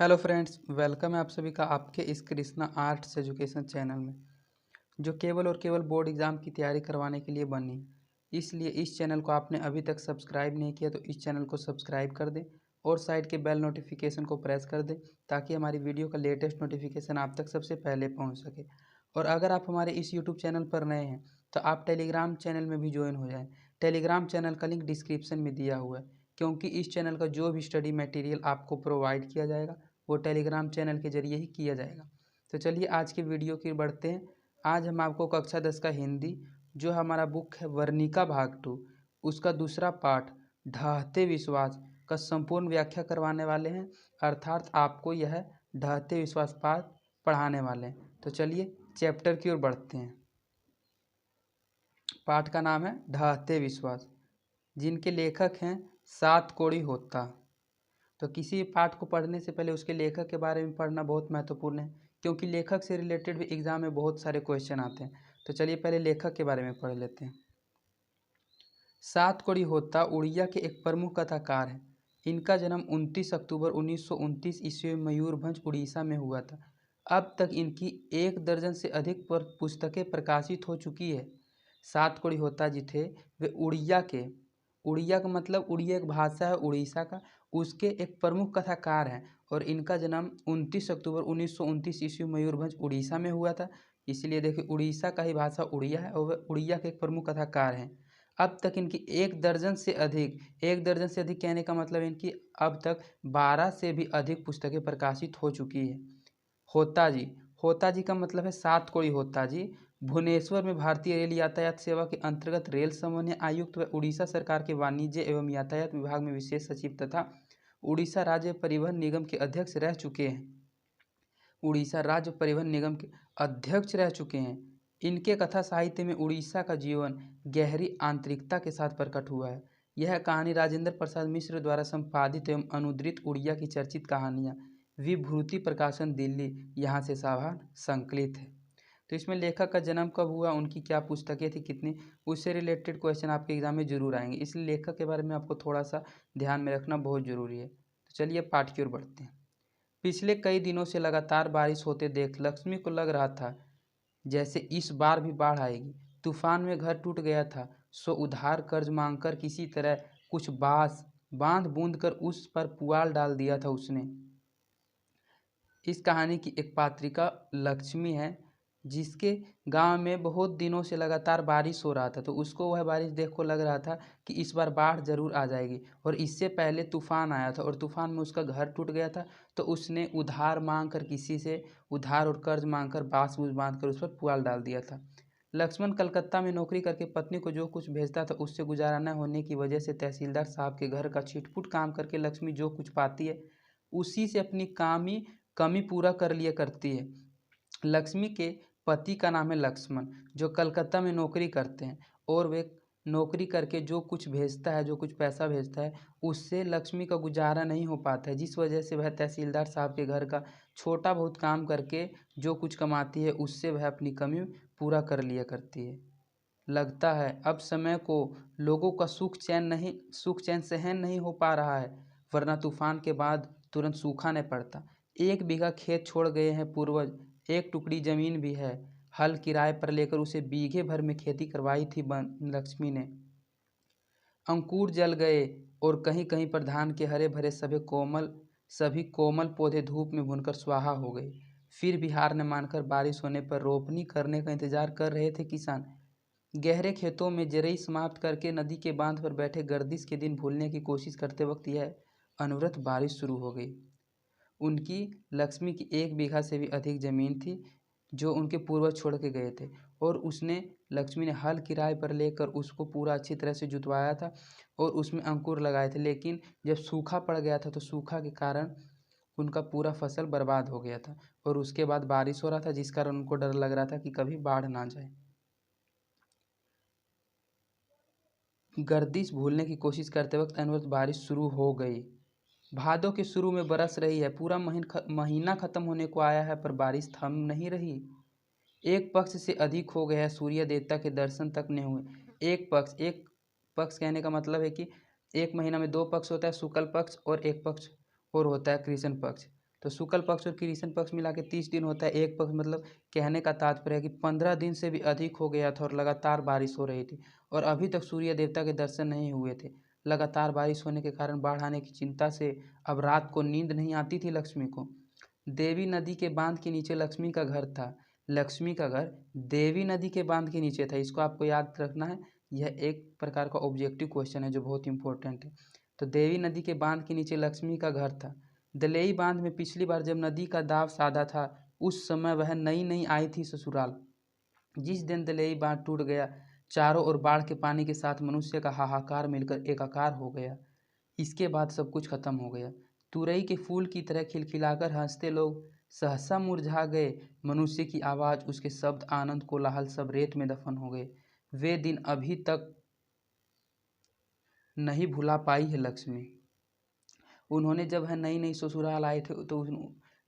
Hello friends, welcome है आप सभी का आपके इस कृष्णा आर्ट्स एजुकेशन चैनल में, जो केवल और केवल बोर्ड एग्ज़ाम की तैयारी करवाने के लिए बनी है। इसलिए इस चैनल को आपने अभी तक सब्सक्राइब नहीं किया तो इस चैनल को सब्सक्राइब कर दें और साइड के बेल नोटिफिकेशन को प्रेस कर दें ताकि हमारी वीडियो का लेटेस्ट नोटिफिकेशन आप तक सबसे पहले पहुँच सके। और अगर आप हमारे इस यूट्यूब चैनल पर नए हैं तो आप टेलीग्राम चैनल में भी ज्वाइन हो जाएँ। टेलीग्राम चैनल का लिंक डिस्क्रिप्शन में दिया हुआ है, क्योंकि इस चैनल का जो भी स्टडी मटेरियल आपको प्रोवाइड किया जाएगा वो टेलीग्राम चैनल के जरिए ही किया जाएगा। तो चलिए आज की वीडियो की बढ़ते हैं। आज हम आपको कक्षा 10 का हिंदी, जो हमारा बुक है वर्णिका भाग 2, उसका दूसरा पाठ ढहते विश्वास का संपूर्ण व्याख्या करवाने वाले हैं, अर्थात आपको यह ढहते विश्वास पाठ पढ़ाने वाले हैं। तो चलिए चैप्टर की ओर बढ़ते हैं। पाठ का नाम है ढहते विश्वास, जिनके लेखक हैं सातकोड़ी होता। तो किसी पाठ को पढ़ने से पहले उसके लेखक के बारे में पढ़ना बहुत महत्वपूर्ण है, क्योंकि लेखक से रिलेटेड भी एग्जाम में बहुत सारे क्वेश्चन आते हैं। तो चलिए पहले लेखक के बारे में पढ़ लेते हैं। सातकोड़ी होता उड़िया के एक प्रमुख कथाकार हैं। इनका जन्म 29 अक्टूबर 1929 ईस्वी में मयूरभंज उड़ीसा में हुआ था। अब तक इनकी 1 दर्जन से अधिक पुस्तकें प्रकाशित हो चुकी है। सातकोड़ी होता जी थे वे उड़िया का मतलब उड़िया एक भाषा है उड़ीसा का, उसके एक प्रमुख कथाकार हैं। और इनका जन्म 29 अक्टूबर 1929 ईस्वी मयूरभंज उड़ीसा में हुआ था। इसलिए देखिए उड़ीसा का ही भाषा उड़िया है और वह उड़िया के एक प्रमुख कथाकार हैं। अब तक इनकी 1 दर्जन से अधिक कहने का मतलब इनकी अब तक 12 से भी अधिक पुस्तकें प्रकाशित हो चुकी है। होता जी का मतलब है सातकोड़ी होता जी भुवनेश्वर में भारतीय रेल यातायात सेवा के अंतर्गत रेल समन्वय आयुक्त व उड़ीसा सरकार के वाणिज्य एवं यातायात विभाग में विशेष सचिव तथा उड़ीसा राज्य परिवहन निगम के अध्यक्ष रह चुके हैं। इनके कथा साहित्य में उड़ीसा का जीवन गहरी आंतरिकता के साथ प्रकट हुआ है। यह कहानी राजेंद्र प्रसाद मिश्र द्वारा संपादित एवं अनुद्रित उड़िया की चर्चित कहानियाँ विभूति प्रकाशन दिल्ली यहाँ से सावधान संकलित है। तो इसमें लेखक का जन्म कब हुआ, उनकी क्या पुस्तकें थी, कितनी, उससे रिलेटेड क्वेश्चन आपके एग्जाम में जरूर आएंगे, इसलिए लेखक के बारे में आपको थोड़ा सा ध्यान में रखना बहुत ज़रूरी है। तो चलिए पाठ की ओर बढ़ते हैं। पिछले कई दिनों से लगातार बारिश होते देख लक्ष्मी को लग रहा था जैसे इस बार भी बाढ़ आएगी। तूफान में घर टूट गया था, सो उधार कर्ज मांगकर किसी तरह कुछ बांस बांध बूंद कर उस पर पुआल डाल दिया था उसने। इस कहानी की एक पात्रिका लक्ष्मी है, जिसके गांव में बहुत दिनों से लगातार बारिश हो रहा था, तो उसको वह बारिश देख को लग रहा था कि इस बार बाढ़ जरूर आ जाएगी। और इससे पहले तूफान आया था और तूफान में उसका घर टूट गया था, तो उसने उधार मांग कर किसी से उधार और कर्ज मांग कर बांस बूस बांध कर उस पर पुआल डाल दिया था। लक्ष्मण कलकत्ता में नौकरी करके पत्नी को जो कुछ भेजता था उससे गुजारा न होने की वजह से तहसीलदार साहब के घर का छिटपुट काम करके लक्ष्मी जो कुछ पाती है उसी से अपनी कमी पूरा कर लिया करती है। लक्ष्मी के पति का नाम है लक्ष्मण, जो कलकत्ता में नौकरी करते हैं, और वे नौकरी करके जो कुछ भेजता है, जो कुछ पैसा भेजता है, उससे लक्ष्मी का गुजारा नहीं हो पाता है, जिस वजह से वह तहसीलदार साहब के घर का छोटा बहुत काम करके जो कुछ कमाती है उससे वह अपनी कमी पूरा कर लिया करती है। लगता है अब समय को लोगों का सुख चैन सहन नहीं हो पा रहा है, वरना तूफान के बाद तुरंत सूखा न पड़ता। 1 बीघा खेत छोड़ गए हैं पूर्वज, एक टुकड़ी जमीन भी है, हल किराए पर लेकर उसे बीघे भर में खेती करवाई थी लक्ष्मी ने। अंकुर जल गए और कहीं कहीं पर धान के हरे भरे सभी कोमल पौधे धूप में भुनकर स्वाहा हो गए। फिर भी हार न मानकर बारिश होने पर रोपनी करने का इंतजार कर रहे थे किसान। गहरे खेतों में जरई समाप्त करके नदी के बांध पर बैठे गर्दिश के दिन भूलने की कोशिश करते वक्त यह अनवरत बारिश शुरू हो गई। उनकी लक्ष्मी की 1 बीघा से भी अधिक जमीन थी जो उनके पूर्वज छोड़ के गए थे, और लक्ष्मी ने हल किराए पर लेकर उसको पूरा अच्छी तरह से जुतवाया था और उसमें अंकुर लगाए थे। लेकिन जब सूखा पड़ गया था तो सूखा के कारण उनका पूरा फसल बर्बाद हो गया था, और उसके बाद बारिश हो रहा था जिस कारण उनको डर लग रहा था कि कभी बाढ़ ना जाए। गर्दिश भूलने की कोशिश करते वक्त अनवरत बारिश शुरू हो गई। भादों के शुरू में बरस रही है, पूरा महीना खत्म होने को आया है, पर बारिश थम नहीं रही। एक पक्ष से अधिक हो गया है, सूर्य देवता के दर्शन तक नहीं हुए। एक पक्ष कहने का मतलब है कि एक महीना में 2 पक्ष होता है, शुक्ल पक्ष और एक पक्ष और होता है कृष्ण पक्ष। तो शुक्ल पक्ष और कृष्ण पक्ष मिला के 30 दिन होता है। एक पक्ष मतलब कहने का तात्पर्य है कि 15 दिन से भी अधिक हो गया था और लगातार बारिश हो रही थी और अभी तक सूर्य देवता के दर्शन नहीं हुए थे। लगातार बारिश होने के कारण बाढ़ आने की चिंता से अब रात को नींद नहीं आती थी लक्ष्मी को। देवी नदी के बांध के नीचे लक्ष्मी का घर था। लक्ष्मी का घर देवी नदी के बांध के नीचे था। इसको आपको याद रखना है। यह एक प्रकार का ऑब्जेक्टिव क्वेश्चन है जो बहुत इंपॉर्टेंट है। तो देवी नदी के बांध के नीचे लक्ष्मी का घर था। दलेई बांध में पिछली बार जब नदी का दाब साधा था उस समय वह नई नई आई थी ससुराल। जिस दिन दलेई बांध टूट गया, चारों ओर बाढ़ के पानी के साथ मनुष्य का हाहाकार मिलकर एकाकार हो गया। इसके बाद सब कुछ खत्म हो गया। तुरई के फूल की तरह खिलखिलाकर हंसते लोग सहसा मुरझा गए। मनुष्य की आवाज़, उसके शब्द, आनंद, कोलाहल सब रेत में दफन हो गए। वे दिन अभी तक नहीं भुला पाई है लक्ष्मी। उन्होंने जब वह नई नई ससुराल आए थे तो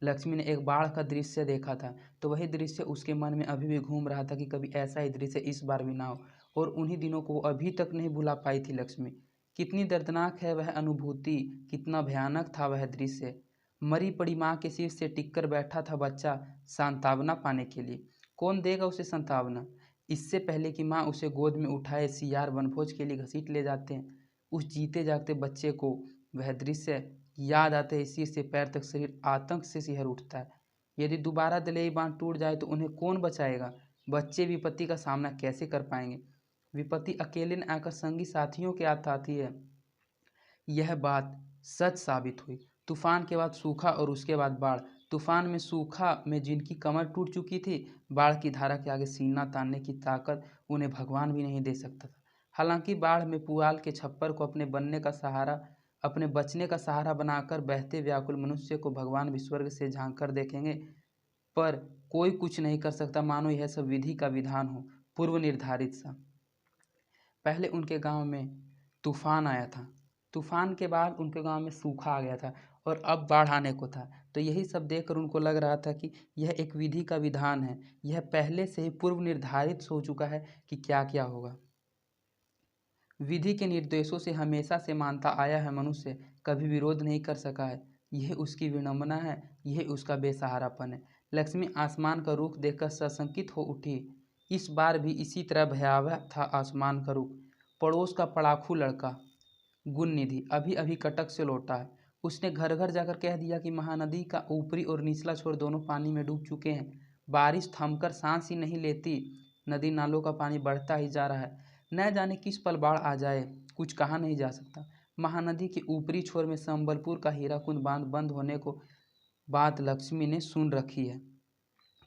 लक्ष्मी ने एक बाढ़ का दृश्य देखा था। तो वही दृश्य उसके मन में अभी भी घूम रहा था कि कभी ऐसा ही दृश्य इस बार भी ना हो। और उन्हीं दिनों को वो अभी तक नहीं भुला पाई थी लक्ष्मी। कितनी दर्दनाक है वह अनुभूति, कितना भयानक था वह दृश्य। मरी पड़ी माँ के सिर से टिककर बैठा था बच्चा सांत्वना पाने के लिए। कौन देगा उसे सांत्वना? इससे पहले कि माँ उसे गोद में उठाए सियार वनभोज के लिए घसीट ले जाते हैं, उस जीते जागते बच्चे को वह दृश्य याद आते ही सिर से पैर तक शरीर आतंक से सिहर उठता है। यदि दोबारा दलेई बांध टूट जाए तो उन्हें कौन बचाएगा? बच्चे विपत्ति का सामना कैसे कर पाएंगे? विपत्ति अकेले न आकर संगी साथियों के हाथ आती है। यह बात सच साबित हुई। तूफान के बाद सूखा और उसके बाद बाढ़। तूफान में सूखा में जिनकी कमर टूट चुकी थी, बाढ़ की धारा के आगे सीना तानने की ताकत उन्हें भगवान भी नहीं दे सकता था। हालांकि बाढ़ में पुआल के छप्पर को अपने बचने का सहारा बनाकर बहते व्याकुल मनुष्य को भगवान भी स्वर्ग से झांक कर देखेंगे, पर कोई कुछ नहीं कर सकता, मानो यह सब विधि का विधान हो, पूर्व निर्धारित सा। पहले उनके गांव में तूफान आया था, तूफान के बाद उनके गांव में सूखा आ गया था और अब बाढ़ आने को था। तो यही सब देखकर उनको लग रहा था कि यह एक विधि का विधान है, यह पहले से ही पूर्व निर्धारित हो चुका है कि क्या क्या होगा। विधि के निर्देशों से हमेशा से मानता आया है मनुष्य, कभी विरोध नहीं कर सका है। यह उसकी विडंबना है, यह उसका बेसहारापन है। लक्ष्मी आसमान का रुख देखकर सशंकित हो उठी। इस बार भी इसी तरह भयावह था आसमान का रुख। पड़ोस का पड़ाखू लड़का गुणनिधि अभी अभी कटक से लौटा है। उसने घर घर जाकर कह दिया कि महानदी का ऊपरी और निचला छोर दोनों पानी में डूब चुके हैं। बारिश थमकर सांस ही नहीं लेती, नदी नालों का पानी बढ़ता ही जा रहा है। न जाने किस पल बाढ़ आ जाए, कुछ कहा नहीं जा सकता। महानदी के ऊपरी छोर में संबलपुर का हीराकुंद बांध बंद होने को बात लक्ष्मी ने सुन रखी है,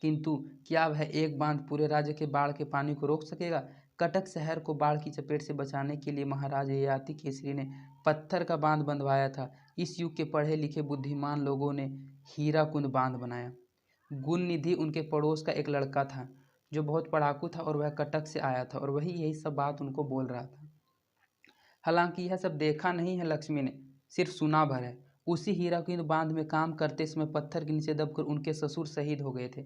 किंतु क्या वह एक बांध पूरे राज्य के बाढ़ के पानी को रोक सकेगा? कटक शहर को बाढ़ की चपेट से बचाने के लिए महाराज ययाति केसरी ने पत्थर का बांध बंधवाया था। इस युग के पढ़े लिखे बुद्धिमान लोगों ने हीराकुंद बांध बनाया। गुणनिधि उनके पड़ोस का एक लड़का था जो बहुत पढ़ाकू था और वह कटक से आया था और वही यही सब बात उनको बोल रहा था। हालांकि यह सब देखा नहीं है लक्ष्मी ने, सिर्फ सुना भर है। उसी हीराकुंद बांध में काम करते समय पत्थर के नीचे दबकर उनके ससुर शहीद हो गए थे।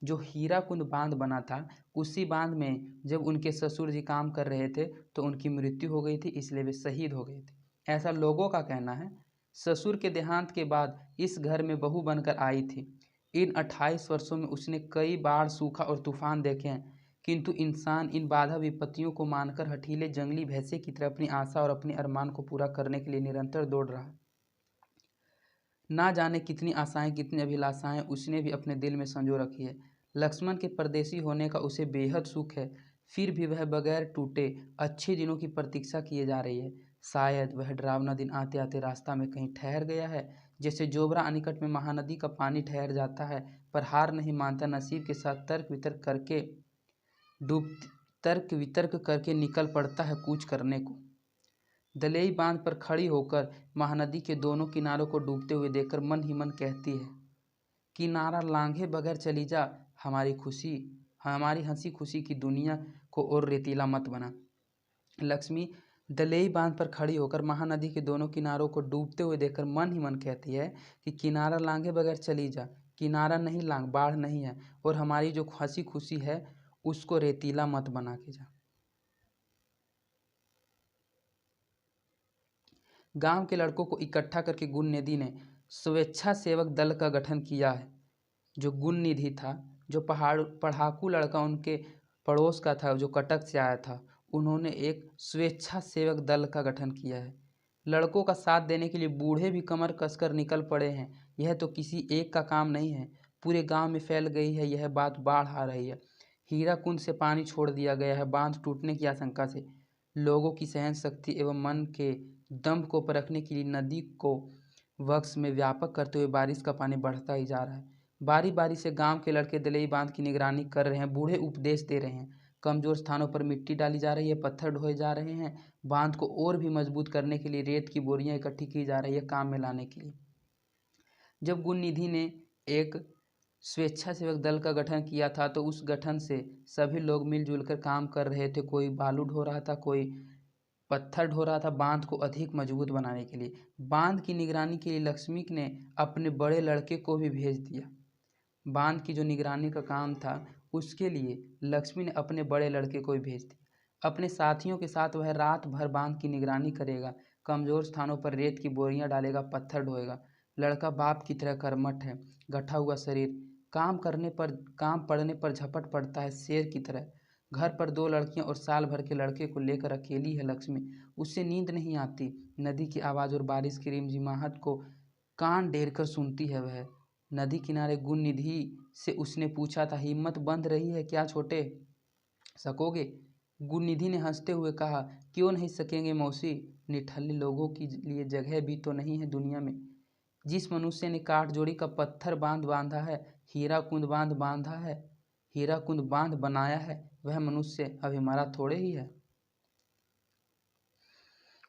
जो हीराकुंद बांध बना था, उसी बांध में जब उनके ससुर जी काम कर रहे थे तो उनकी मृत्यु हो गई थी, इसलिए वे शहीद हो गए थे, ऐसा लोगों का कहना है। ससुर के देहांत के बाद इस घर में बहू बनकर आई थी। इन 28 वर्षों में उसने कई बाढ़, सूखा और तूफान देखे हैं, किंतु इंसान इन बाधा विपत्तियों को मानकर हठीले जंगली भैंसे की तरह अपनी आशा और अपने अरमान को पूरा करने के लिए निरंतर दौड़ रहा है। ना जाने कितनी आशाएं, कितनी अभिलाषाएं उसने भी अपने दिल में संजो रखी है। लक्ष्मण के परदेसी होने का उसे बेहद सुख है, फिर भी वह बगैर टूटे अच्छे दिनों की प्रतीक्षा किए जा रही है। शायद वह डरावना दिन आते आते रास्ता में कहीं ठहर गया है, जैसे जोबरा अनिकट में महानदी का पानी ठहर जाता है, पर हार नहीं मानता, नसीब के साथ तर्क वितर्क करके निकल पड़ता है कूच करने को। दलेई बांध पर खड़ी होकर महानदी के दोनों किनारों को डूबते हुए देखकर मन ही मन कहती है, किनारा लांघे बगैर चली जा, हमारी हंसी खुशी की दुनिया को और रेतीला मत बना। लक्ष्मी दलेई बांध पर खड़ी होकर महानदी के दोनों किनारों को डूबते हुए देखकर मन ही मन कहती है कि किनारा लांघे बगैर चली जा, किनारा नहीं लांघ, बाढ़ नहीं है, और हमारी जो हंसी खुशी है उसको रेतीला मत बना के जा। गांव के लड़कों को इकट्ठा करके गुणनिधि ने स्वेच्छासेवक दल का गठन किया है। जो गुण निधि था, जो पढ़ाकू लड़का उनके पड़ोस का था, जो कटक से आया था, उन्होंने एक स्वेच्छासेवक दल का गठन किया है। लड़कों का साथ देने के लिए बूढ़े भी कमर कसकर निकल पड़े हैं। यह तो किसी एक का काम नहीं है, पूरे गांव में फैल गई है यह बात, बाढ़ आ रही है। हीराकुंड से पानी छोड़ दिया गया है बांध टूटने की आशंका से। लोगों की सहन शक्ति एवं मन के दम्भ को परखने के लिए नदी को वक्ष में व्यापक करते हुए बारिश का पानी बढ़ता ही जा रहा है। बारी बारी से गांव के लड़के दलई बांध की निगरानी कर रहे हैं, बूढ़े उपदेश दे रहे हैं। कमजोर स्थानों पर मिट्टी डाली जा रही है, पत्थर ढोए जा रहे हैं। बांध को और भी मजबूत करने के लिए रेत की बोरियां इकट्ठी की जा रही है काम में लाने के लिए। जब गुण निधि ने एक स्वेच्छासेवक दल का गठन किया था तो उस गठन से सभी लोग मिलजुल कर काम कर रहे थे। कोई बालू ढो रहा था, कोई पत्थर ढो रहा था बांध को अधिक मजबूत बनाने के लिए। बांध की निगरानी के लिए लक्ष्मी ने अपने बड़े लड़के को भी भेज दिया। बांध की जो निगरानी का काम था उसके लिए लक्ष्मी ने अपने बड़े लड़के को भी भेज दिया। अपने साथियों के साथ वह रात भर बांध की निगरानी करेगा, कमजोर स्थानों पर रेत की बोरियां डालेगा, पत्थर ढोएगा। लड़का बाप की तरह कर्मठ है, गठा हुआ शरीर, काम पड़ने पर झपट पड़ता है शेर की तरह। घर पर 2 लड़कियां और साल भर के लड़के को लेकर अकेली है लक्ष्मी। उससे नींद नहीं आती। नदी की आवाज़ और बारिश की रिमझिमाहट को कान डेर कर सुनती है वह। नदी किनारे गुण निधि से उसने पूछा था, हिम्मत बंध रही है क्या छोटे, सकोगे? गुण निधि ने हंसते हुए कहा, क्यों नहीं सकेंगे मौसी, निठल्ले लोगों के लिए जगह भी तो नहीं है दुनिया में। जिस मनुष्य ने काठजोड़ी का पत्थर बांध बांधा है, हीराकुंद बांध बांधा है, हीराकुंद बांध बनाया है, वह मनुष्य अभी मरा थोड़े ही है।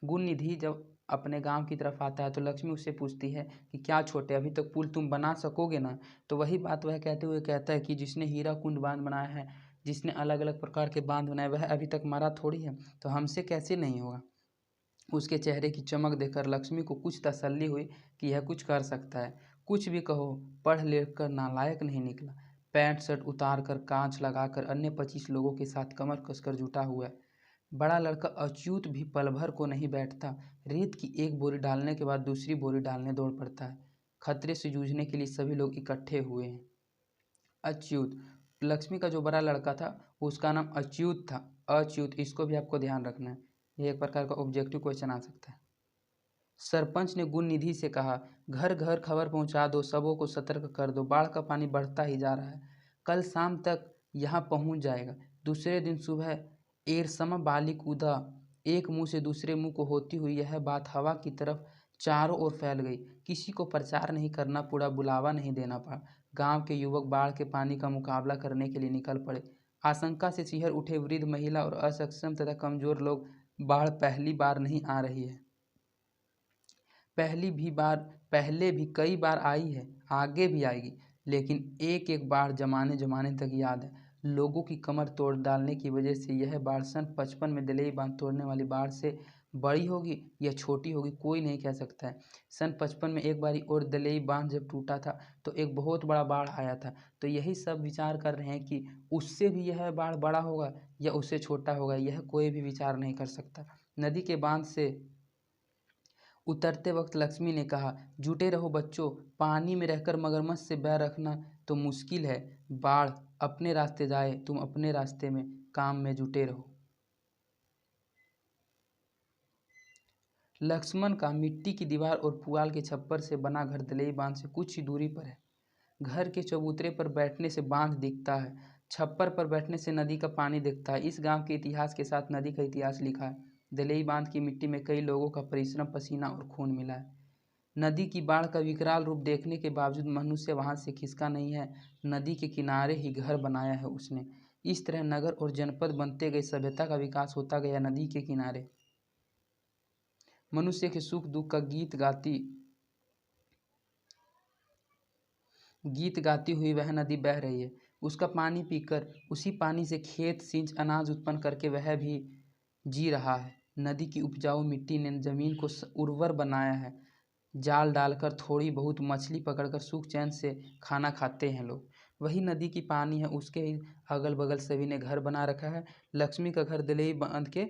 गुण निधि जब अपने गांव की तरफ आता है तो लक्ष्मी उससे पूछती है कि क्या छोटे, अभी तक पुल तुम बना सकोगे ना? तो वही बात वह कहते हुए कहता है कि जिसने हीराकुंड बांध बनाया है, जिसने अलग अलग प्रकार के बांध बनाए, वह अभी तक मरा थोड़ी है, तो हमसे कैसे नहीं होगा। उसके चेहरे की चमक देखकर लक्ष्मी को कुछ तसल्ली हुई कि यह कुछ कर सकता है। कुछ भी कहो, पढ़ लिख कर नालायक नहीं निकला। पैंट शर्ट उतार कर कांच लगाकर अन्य 25 लोगों के साथ कमर कसकर जुटा हुआ है। बड़ा लड़का अच्युत भी पल भर को नहीं बैठता। रेत की एक बोरी डालने के बाद दूसरी बोरी डालने दौड़ पड़ता है। खतरे से जूझने के लिए सभी लोग इकट्ठे हुए हैं। अच्युत, लक्ष्मी का जो बड़ा लड़का था उसका नाम अच्युत था। अच्युत, इसको भी आपको ध्यान रखना है, ये एक प्रकार का ऑब्जेक्टिव क्वेश्चन आ सकता है। सरपंच ने गुण निधि से कहा, घर घर खबर पहुंचा दो, सबों को सतर्क कर दो, बाढ़ का पानी बढ़ता ही जा रहा है, कल शाम तक यहाँ पहुंच जाएगा। दूसरे दिन सुबह एरसमा बाली कूदा। एक मुंह से दूसरे मुंह को होती हुई यह बात हवा की तरफ चारों ओर फैल गई। किसी को प्रचार नहीं करना पड़ा, बुलावा नहीं देना पड़ा। गांव के युवक बाढ़ के पानी का मुकाबला करने के लिए निकल पड़े। आशंका से सिहर उठे वृद्ध, महिला और असक्षम तथा कमजोर लोग। बाढ़ पहली बार नहीं आ रही है, पहले भी कई बार आई है, आगे भी आएगी, लेकिन एक एक बाढ़ जमाने जमाने तक याद है। लोगों की कमर तोड़ डालने की वजह से यह बाढ़ सन 55 में दलेई बांध तोड़ने वाली बाढ़ से बड़ी होगी या छोटी होगी कोई नहीं कह सकता है। सन 55 में एक बारी और दलेई बांध जब टूटा था तो एक बहुत बड़ा बाढ़ आया था। तो यही सब विचार कर रहे हैं कि उससे भी यह बाढ़ बड़ा होगा या उससे छोटा होगा, यह कोई भी विचार नहीं कर सकता। नदी के बांध से उतरते वक्त लक्ष्मी ने कहा, जुटे रहो बच्चों, पानी में रहकर मगरमच्छ से बैर रखना तो मुश्किल है। बाढ़ अपने रास्ते जाए, तुम अपने रास्ते में काम में जुटे रहो। लक्ष्मण का मिट्टी की दीवार और पुआल के छप्पर से बना घर दलेई बांध से कुछ ही दूरी पर है। घर के चबूतरे पर बैठने से बांध दिखता है, छप्पर पर बैठने से नदी का पानी दिखता है। इस गांव के इतिहास के साथ नदी का इतिहास लिखा है। दलेई बांध की मिट्टी में कई लोगों का परिश्रम, पसीना और खून मिला है। नदी की बाढ़ का विकराल रूप देखने के बावजूद मनुष्य वहां से खिसका नहीं है। नदी के किनारे ही घर बनाया है उसने। इस तरह नगर और जनपद बनते गए, सभ्यता का विकास होता गया नदी के किनारे। मनुष्य के सुख दुख का गीत गाती हुई वह नदी बह रही है। उसका पानी पीकर, उसी पानी से खेत सींच अनाज उत्पन्न करके वह भी जी रहा है। नदी की उपजाऊ मिट्टी ने जमीन को उर्वर बनाया है। जाल डालकर थोड़ी बहुत मछली पकड़कर सुख चैन से खाना खाते हैं लोग। वही नदी की पानी है, उसके ही अगल बगल सभी ने घर बना रखा है। लक्ष्मी का घर दलेई बांध के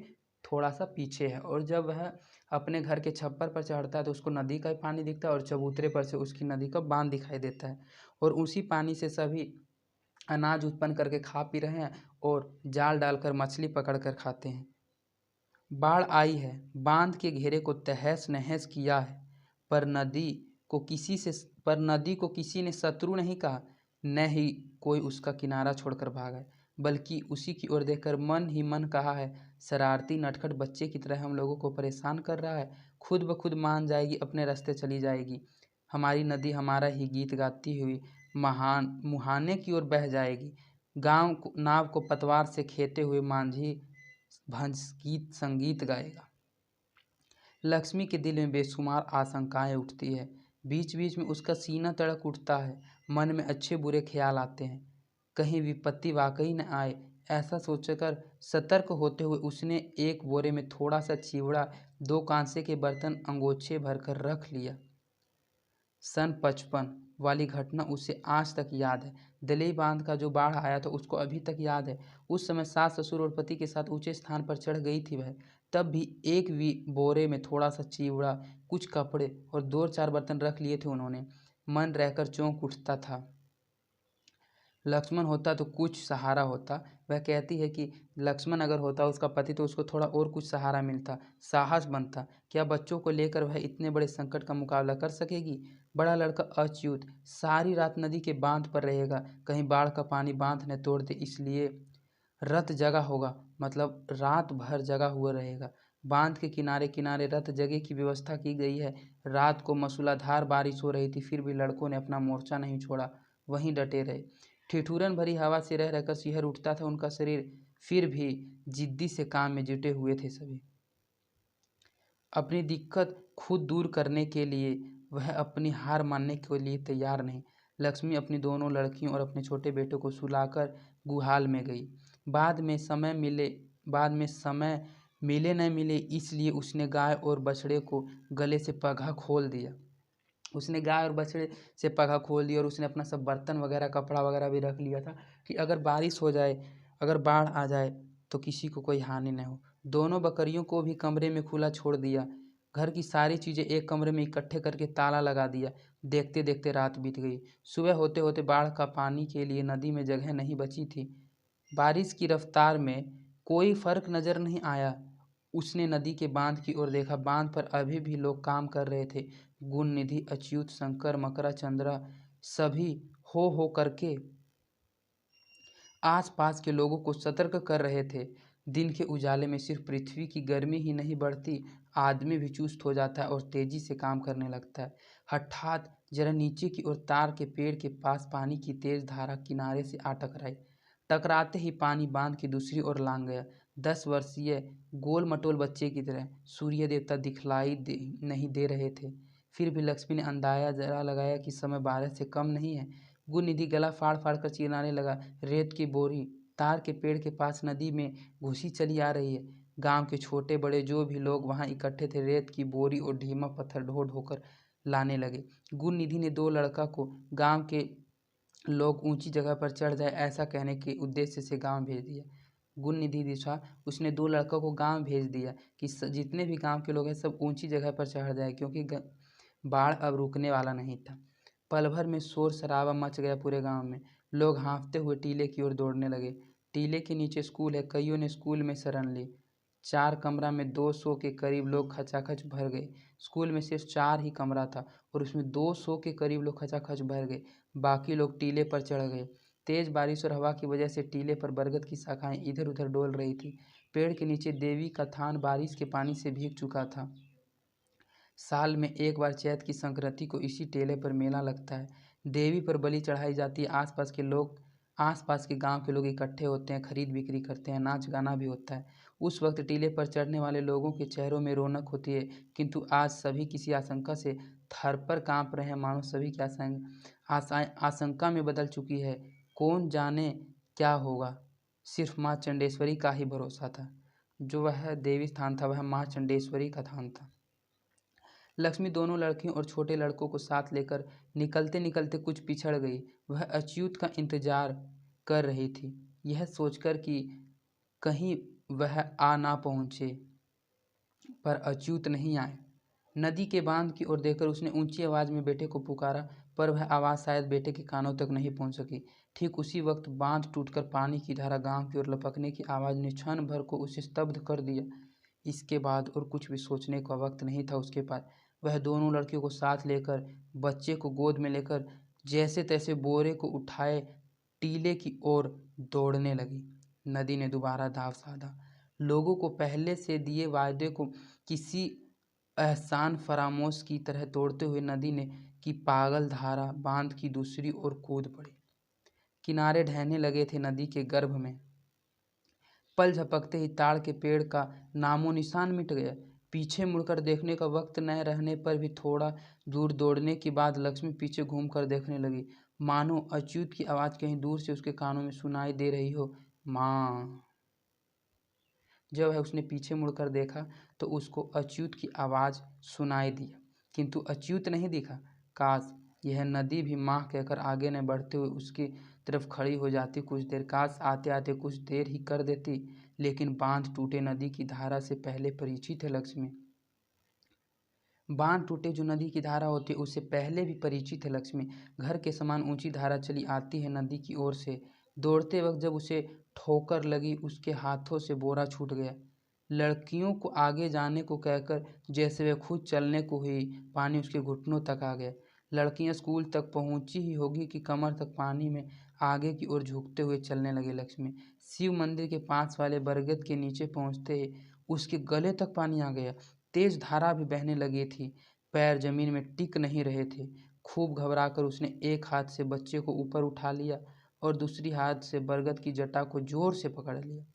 थोड़ा सा पीछे है। और जब वह अपने घर के छप्पर पर चढ़ता है तो उसको नदी का पानी दिखता है और चबूतरे पर से उसकी नदी का बांध दिखाई देता है। और उसी पानी से सभी अनाज उत्पन्न करके खा पी रहे हैं और जाल डालकर मछली पकड़ कर खाते हैं। बाढ़ आई है, बांध के घेरे को तहस नहस किया है, पर नदी नदी को किसी ने शत्रु नहीं कहा, न ही कोई उसका किनारा छोड़कर भागा है, बल्कि उसी की ओर देखकर मन ही मन कहा है, शरारती नटखट बच्चे की तरह हम लोगों को परेशान कर रहा है, खुद ब खुद मान जाएगी, अपने रास्ते चली जाएगी। हमारी नदी हमारा ही गीत गाती हुई महान मुहाने की ओर बह जाएगी। नाव को पतवार से खेते हुए मांझी भंस गीत संगीत गाएगा। लक्ष्मी के दिल में बेशुमार आशंकाएं उठती है। बीच बीच में उसका सीना तड़क उठता है। मन में अच्छे बुरे ख्याल आते हैं, कहीं विपत्ति वाकई न आए। ऐसा सोचकर सतर्क होते हुए उसने एक बोरे में थोड़ा सा चिवड़ा, 2 कांसे के बर्तन अंगोछे भरकर रख लिया। सन 55 वाली घटना उसे आज तक याद है। दलई बांध का जो बाढ़ आया था उसको अभी तक याद है। उस समय सास ससुर और पति के साथ ऊंचे स्थान पर चढ़ गई थी वह। तब भी एक भी बोरे में थोड़ा सा चिवड़ा, कुछ कपड़े और 2-4 बर्तन रख लिए थे उन्होंने। मन रहकर चौंक उठता था। लक्ष्मण होता तो कुछ सहारा होता। वह कहती है कि लक्ष्मण अगर होता उसका पति तो उसको थोड़ा और कुछ सहारा मिलता, साहस बनता। क्या बच्चों को लेकर वह इतने बड़े संकट का मुकाबला कर सकेगी? बड़ा लड़का अच्युत सारी रात नदी के बांध पर रहेगा, कहीं बाढ़ का पानी बांध न तोड़ दे, इसलिए रत जगा होगा, मतलब रात भर जगा हुआ रहेगा। बांध के किनारे किनारे रत जगह की व्यवस्था की गई है। रात को मूसलाधार बारिश हो रही थी, फिर भी लड़कों ने अपना मोर्चा नहीं छोड़ा, वहीं डटे रहे। ठिठुरन भरी हवा से रह रहकर सिहर उठता था उनका शरीर, फिर भी जिद्दी से काम में जुटे हुए थे सभी। अपनी दिक्कत खुद दूर करने के लिए वह अपनी हार मानने के लिए तैयार नहीं। लक्ष्मी अपनी दोनों लड़कियों और अपने छोटे बेटे को सुलाकर गुहाल में गई। बाद में समय मिले न मिले इसलिए उसने गाय और बछड़े को गले से पगहा खोल दिया। उसने गाय और बछड़े से पगहा खोल दिया और उसने अपना सब बर्तन वगैरह, कपड़ा वगैरह भी रख लिया था कि अगर बारिश हो जाए, अगर बाढ़ आ जाए तो किसी को कोई हानि न हो। दोनों बकरियों को भी कमरे में खुला छोड़ दिया। घर की सारी चीज़ें एक कमरे में इकट्ठे करके ताला लगा दिया। देखते देखते रात बीत गई। सुबह होते होते बाढ़ का पानी के लिए नदी में जगह नहीं बची थी। बारिश की रफ्तार में कोई फर्क नजर नहीं आया। उसने नदी के बांध की ओर देखा। बांध पर अभी भी लोग काम कर रहे थे। गुण निधि, अच्युत, शंकर, मकरा, चंद्रा सभी हो करके आसपास के लोगों को सतर्क कर रहे थे। दिन के उजाले में सिर्फ पृथ्वी की गर्मी ही नहीं बढ़ती, आदमी भी चुस्त हो जाता है और तेजी से काम करने लगता है। हठात जरा नीचे की ओर तार के पेड़ के पास पानी की तेज धारा किनारे से आ टकराई। टकराते ही पानी बांध की दूसरी ओर लांग गया। 10 वर्षीय गोल मटोल बच्चे की तरह सूर्य देवता नहीं दे रहे थे। फिर भी लक्ष्मी ने अंदाजा जरा लगाया कि समय 12 से कम नहीं है। गुणनिधि गला फाड़ फाड़ कर चिल्लाने लगा, रेत की बोरी तार के पेड़ के पास नदी में घुसी चली आ रही है। गांव के छोटे बड़े जो भी लोग वहां इकट्ठे थे रेत की बोरी और ढीमा पत्थर ढो ढो कर लाने लगे। गुणनिधि ने 2 लड़का को गांव के लोग ऊंची जगह पर चढ़ जाए ऐसा कहने के उद्देश्य से गांव भेज दिया। गुणनिधि दिशा उसने 2 लड़कों को गांव भेज दिया कि जितने भी गांव के लोग हैं सब ऊंची जगह पर चढ़ जाए, क्योंकि बाढ़ अब रुकने वाला नहीं था। पल भर में शोर शराबा मच गया पूरे गांव में। लोग हाँफते हुए टीले की ओर दौड़ने लगे। टीले के नीचे स्कूल है, कईयों ने स्कूल में शरण ली। 4 कमरा में 200 के करीब लोग खचाखच भर गए। स्कूल में सिर्फ 4 ही कमरा था और उसमें 200 के करीब लोग खचाखच भर गए। बाकी लोग टीले पर चढ़ गए। तेज बारिश और हवा की वजह से टीले पर बरगद की शाखाएं इधर उधर डोल रही थी। पेड़ के नीचे देवी का थान बारिश के पानी से भीग चुका था। साल में एक बार चैत की संक्रांति को इसी टेले पर मेला लगता है। देवी पर बलि चढ़ाई जाती है। आसपास के गांव के लोग इकट्ठे होते हैं, खरीद बिक्री करते हैं, नाच गाना भी होता है। उस वक्त टीले पर चढ़ने वाले लोगों के चेहरों में रौनक होती है, किंतु आज सभी किसी आशंका से थरथर कांप रहे हैं, मानो सभी की आशाएं आशंका में बदल चुकी है। कौन जाने क्या होगा, सिर्फ माँ चंडेश्वरी का ही भरोसा था। जो वह देवी स्थान था वह माँ चंडेश्वरी का थान था। लक्ष्मी दोनों लड़कियों और छोटे लड़कों को साथ लेकर निकलते निकलते कुछ पिछड़ गई। वह अच्युत का इंतजार कर रही थी, यह सोचकर कि कहीं वह आ ना पहुँचे। पर अच्युत नहीं आए। नदी के बांध की ओर देखकर उसने ऊंची आवाज में बेटे को पुकारा, पर वह आवाज़ शायद बेटे के कानों तक नहीं पहुंच सकी। ठीक उसी वक्त बांध टूटकर पानी की धारा गांव की ओर लपकने की आवाज़ ने क्षण भर को उसे स्तब्ध कर दिया। इसके बाद और कुछ भी सोचने का वक्त नहीं था उसके पास। वह दोनों लड़कियों को साथ लेकर, बच्चे को गोद में लेकर जैसे तैसे बोरे को उठाए टीले की ओर दौड़ने लगी। नदी ने दोबारा दाव साधा। लोगों को पहले से दिए वायदे को किसी एहसान फरामोश की तरह तोड़ते हुए नदी ने की पागल धारा बांध की दूसरी ओर कूद पड़ी। किनारे ढहने लगे थे नदी के गर्भ में। पल झपकते ही ताड़ के पेड़ का नामो निशान मिट गया। पीछे मुड़कर देखने का वक्त न रहने पर भी थोड़ा दूर दौड़ने के बाद लक्ष्मी पीछे घूमकर देखने लगी, मानो अच्युत की आवाज़ कहीं दूर से उसके कानों में सुनाई दे रही हो, माँ। जब वह उसने पीछे मुड़कर देखा तो उसको अच्युत की आवाज़ सुनाई दी, किंतु अच्युत नहीं दिखा। काश यह नदी भी माँ कहकर आगे न बढ़ते हुए उसकी तरफ खड़ी हो जाती कुछ देर। काश आते आते कुछ देर ही कर देती। लेकिन बांध टूटे नदी की धारा से पहले परिचित है लक्ष्मी। बांध टूटे जो नदी की धारा होती है उससे पहले भी परिचित है लक्ष्मी। घर के समान ऊंची धारा चली आती है नदी की ओर से। दौड़ते वक्त जब उसे ठोकर लगी उसके हाथों से बोरा छूट गया। लड़कियों को आगे जाने को कहकर जैसे वह खुद चलने को हुई, पानी उसके घुटनों तक आ गया। लड़कियां स्कूल तक पहुंची ही होगी कि कमर तक पानी में आगे की ओर झुकते हुए चलने लगे लक्ष्मी। शिव मंदिर के पास वाले बरगद के नीचे पहुंचते ही उसके गले तक पानी आ गया। तेज धारा भी बहने लगी थी। पैर जमीन में टिक नहीं रहे थे। खूब घबराकर उसने एक हाथ से बच्चे को ऊपर उठा लिया और दूसरी हाथ से बरगद की जटा को जोर से पकड़ लिया।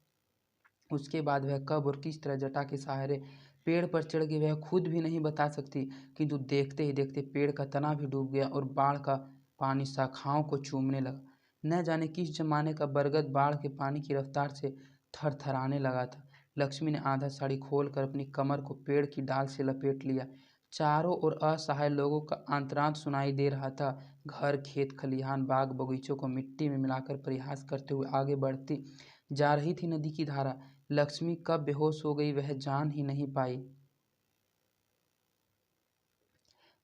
उसके बाद वह कब और किस तरह जटा के सहारे पेड़ पर चढ़ गई वह खुद भी नहीं बता सकती, किंतु देखते ही देखते पेड़ का तना भी डूब गया और बाढ़ का पानी शाखाओं को चूमने लगा। न जाने किस जमाने का बरगद बाढ़ के पानी की रफ्तार से थरथराने लगा था। लक्ष्मी ने आधा साड़ी खोलकर अपनी कमर को पेड़ की डाल से लपेट लिया। चारों ओर असहाय लोगों का आंतरांत सुनाई दे रहा था। घर, खेत, खलिहान, बाग बगीचों को मिट्टी में मिलाकर परिहास करते हुए आगे बढ़ती जा रही थी नदी की धारा। लक्ष्मी कब बेहोश हो गई वह जान ही नहीं पाई।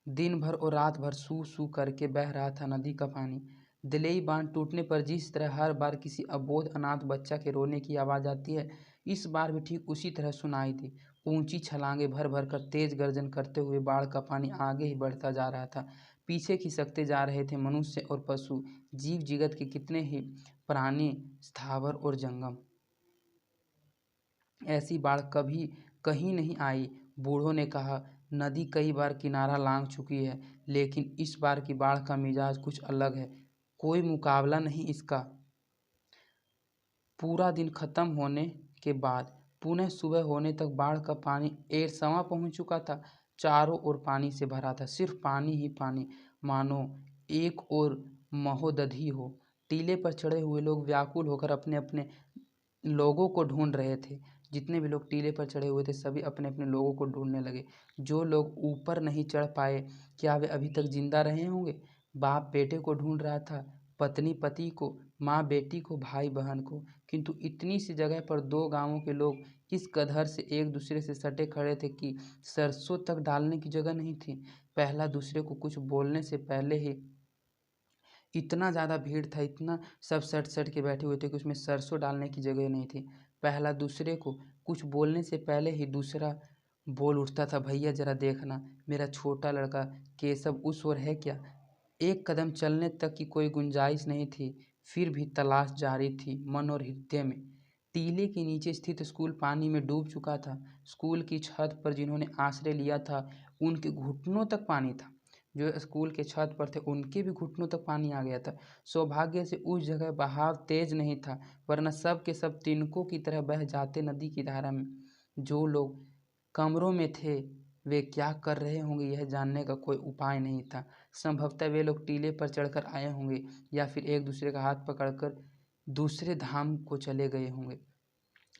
दिन भर और रात भर सू सू करके बह रहा था नदी का पानी। दिलेई बांध टूटने पर जिस तरह हर बार किसी अबोध अनाथ बच्चा के रोने की आवाज़ आती है, इस बार भी ठीक उसी तरह सुनाई दी। ऊंची छलांगे भर भर कर तेज गर्जन करते हुए बाढ़ का पानी आगे ही बढ़ता जा रहा था। पीछे खिसकते जा रहे थे मनुष्य और पशु, जीव जगत के कितने ही प्राणी, स्थावर और जंगम। ऐसी बाढ़ कभी कहीं नहीं आई। बूढ़ों ने कहा, नदी कई बार किनारा लांघ चुकी है, लेकिन इस बार की बाढ़ का मिजाज कुछ अलग है, कोई मुकाबला नहीं इसका। पूरा दिन खत्म होने के बाद पुनः सुबह होने तक बाढ़ का पानी एरसमा पहुंच चुका था। चारों ओर पानी से भरा था, सिर्फ पानी ही पानी, मानो एक ओर महोदधि हो। टीले पर चढ़े हुए लोग व्याकुल होकर अपने अपने लोगों को ढूंढ रहे थे। जितने भी लोग टीले पर चढ़े हुए थे सभी अपने अपने लोगों को ढूंढने लगे। जो लोग ऊपर नहीं चढ़ पाए, क्या वे अभी तक जिंदा रहे होंगे? बाप बेटे को ढूंढ रहा था, पत्नी पति को, माँ बेटी को, भाई बहन को, किंतु इतनी सी जगह पर दो गांवों के लोग इस कदर से एक दूसरे से सटे खड़े थे कि सरसों तक डालने की जगह नहीं थी। पहला दूसरे को कुछ बोलने से पहले ही इतना ज़्यादा भीड़ था, इतना सब सट सट के बैठे हुए थे कि उसमें सरसों डालने की जगह नहीं थी। पहला दूसरे को कुछ बोलने से पहले ही दूसरा बोल उठता था, भैया जरा देखना, मेरा छोटा लड़का केशव उस ओर है क्या? एक कदम चलने तक की कोई गुंजाइश नहीं थी, फिर भी तलाश जारी थी मन और हृदय में। टीले के नीचे स्थित स्कूल पानी में डूब चुका था। स्कूल की छत पर जिन्होंने आश्रय लिया था उनके घुटनों तक पानी था। जो स्कूल के छत पर थे उनके भी घुटनों तक पानी आ गया था। सौभाग्य से उस जगह बहाव तेज नहीं था, वरना सब के सब तिनकों की तरह बह जाते नदी की धारा में। जो लोग कमरों में थे वे क्या कर रहे होंगे यह जानने का कोई उपाय नहीं था। संभवतः वे लोग टीले पर चढ़कर आए होंगे या फिर एक दूसरे का हाथ पकड़कर दूसरे धाम को चले गए होंगे।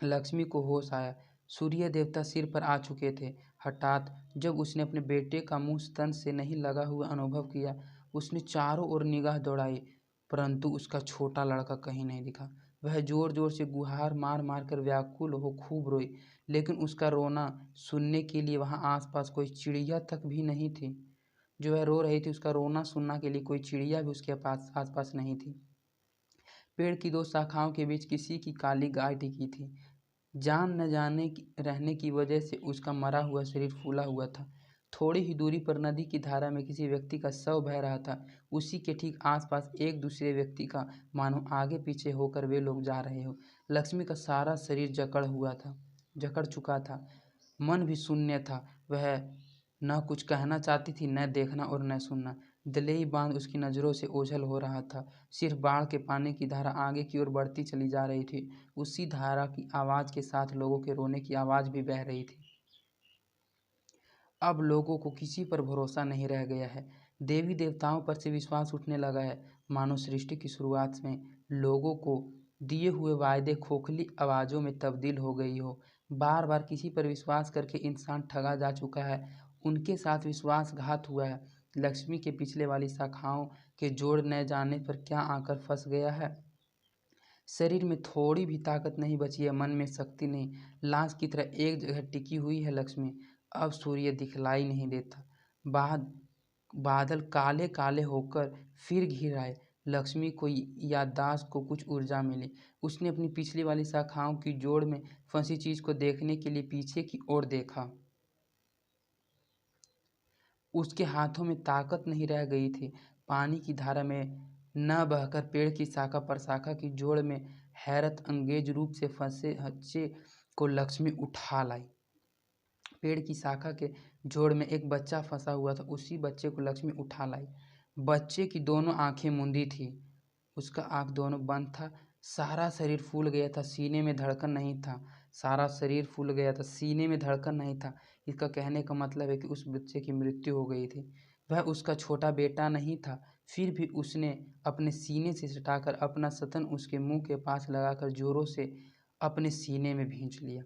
लक्ष्मी को होश आया। सूर्य देवता सिर पर आ चुके थे। हठात जब उसने अपने बेटे का मुंह स्तन से नहीं लगा हुआ अनुभव किया, उसने चारों ओर निगाह दौड़ाई, परंतु उसका छोटा लड़का कहीं नहीं दिखा। वह जोर जोर से गुहार मार मार कर व्याकुल हो खूब रोई, लेकिन उसका रोना सुनने के लिए वहाँ आसपास कोई चिड़िया तक भी नहीं थी। जो वह रो रही थी उसका रोना सुनने के लिए कोई चिड़िया भी उसके पास आसपास नहीं थी। पेड़ की दो शाखाओं के बीच किसी की काली गाय टिकी थी। जान न जाने रहने की वजह से उसका मरा हुआ शरीर फूला हुआ था। थोड़ी ही दूरी पर नदी की धारा में किसी व्यक्ति का शव बह रहा था। उसी के ठीक आसपास एक दूसरे व्यक्ति का मानो आगे पीछे होकर वे लोग जा रहे हो। लक्ष्मी का सारा शरीर जकड़ चुका था। मन भी शून्य था। वह न कुछ कहना चाहती थी, न देखना और न सुनना। दलेही बांध उसकी नज़रों से ओझल हो रहा था। सिर्फ बाढ़ के पानी की धारा आगे की ओर बढ़ती चली जा रही थी। उसी धारा की आवाज़ के साथ लोगों के रोने की आवाज़ भी बह रही थी। अब लोगों को किसी पर भरोसा नहीं रह गया है। देवी देवताओं पर से विश्वास उठने लगा है। मानो सृष्टि की शुरुआत में लोगों को दिए हुए वायदे खोखली आवाज़ों में तब्दील हो गई हो। बार बार किसी पर विश्वास करके इंसान ठगा जा चुका है। उनके साथ विश्वासघात हुआ है। लक्ष्मी के पिछले वाली शाखाओं के जोड़ न जाने पर क्या आकर फंस गया है। शरीर में थोड़ी भी ताकत नहीं बची है, मन में शक्ति नहीं। लाश की तरह एक जगह टिकी हुई है लक्ष्मी। अब सूर्य दिखलाई नहीं देता। बाद बादल काले काले होकर फिर घिर आए। लक्ष्मी को याददाश्त को कुछ ऊर्जा मिली। उसने अपनी पिछली वाली शाखाओं की जोड़ में फंसी चीज को देखने के लिए पीछे की ओर देखा। उसके हाथों में ताकत नहीं रह गई थी। पानी की धारा में न बहकर पेड़ की शाखा पर शाखा की जोड़ में हैरत अंगेज रूप से फंसे बच्चे को लक्ष्मी उठा लाई। पेड़ की शाखा के जोड़ में एक बच्चा फंसा हुआ था। उसी बच्चे को लक्ष्मी उठा लाई। बच्चे की दोनों आंखें मूंदी थी। उसका आंख दोनों बंद था। सारा शरीर फूल गया था, सीने में धड़कन नहीं था। सारा शरीर फूल गया था, सीने में धड़कन नहीं था। इसका कहने का मतलब है कि उस बच्चे की मृत्यु हो गई थी। वह उसका छोटा बेटा नहीं था। फिर भी उसने अपने सीने से सटाकर अपना स्तन उसके मुंह के पास लगाकर जोरों से अपने सीने में भींच लिया।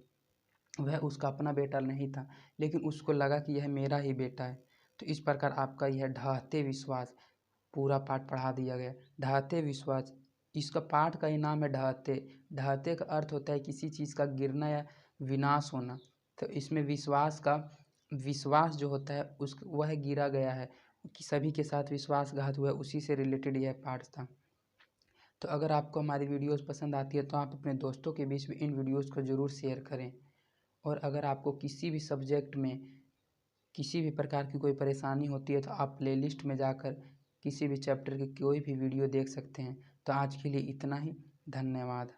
वह उसका अपना बेटा नहीं था, लेकिन उसको लगा कि यह मेरा ही बेटा है। तो इस प्रकार आपका यह ढहते विश्वास पूरा पाठ पढ़ा दिया गया। ढहते विश्वास, इसका पाठ का ही नाम है ढहते। ढहते का अर्थ होता है किसी चीज़ का गिरना या विनाश होना। तो इसमें विश्वास जो होता है उस वह गिरा गया है कि सभी के साथ विश्वासघात हुआ है। उसी से रिलेटेड यह पाठ था। तो अगर आपको हमारी वीडियोस पसंद आती है तो आप अपने दोस्तों के बीच में इन वीडियोस को ज़रूर शेयर करें। और अगर आपको किसी भी सब्जेक्ट में किसी भी प्रकार की कोई परेशानी होती है तो आप प्लेलिस्ट में जाकर किसी भी चैप्टर की कोई भी वीडियो देख सकते हैं। तो आज के लिए इतना ही। धन्यवाद।